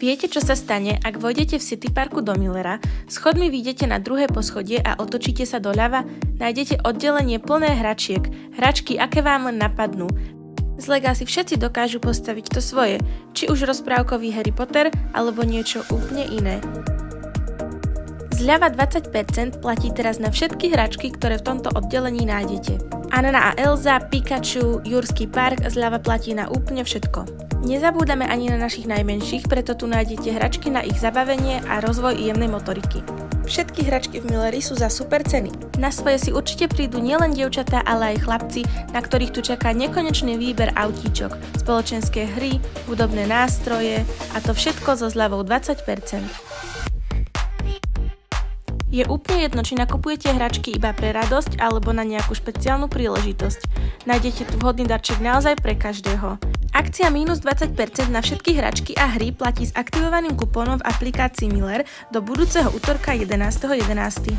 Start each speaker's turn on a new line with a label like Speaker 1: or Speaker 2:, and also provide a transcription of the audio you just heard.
Speaker 1: Viete, čo sa stane, ak vojdete v City Parku do Millera, schodmi vyjdete na druhé poschodie a otočíte sa doľava, nájdete oddelenie plné hračiek, hračky, aké vám len napadnú. Z Lega si všetci dokážu postaviť to svoje, či už rozprávkový Harry Potter, alebo niečo úplne iné. Zľava 20% platí teraz na všetky hračky, ktoré v tomto oddelení nájdete. Anna a Elza, Pikachu, Jurský park, zľava platí na úplne všetko. Nezabúdame ani na našich najmenších, preto tu nájdete hračky na ich zabavenie a rozvoj jemnej motoriky. Všetky hračky v Milleri sú za super ceny. Na svoje si určite prídu nielen dievčatá, ale aj chlapci, na ktorých tu čaká nekonečný výber autíčok, spoločenské hry, hudobné nástroje a to všetko so zľavou 20%. Je úplne jedno, či nakupujete hračky iba pre radosť alebo na nejakú špeciálnu príležitosť. Nájdete tu vhodný darček naozaj pre každého. Akcia minus 20% na všetky hračky a hry platí s aktivovaným kupónom v aplikácii Miller do budúceho utorka 11.11.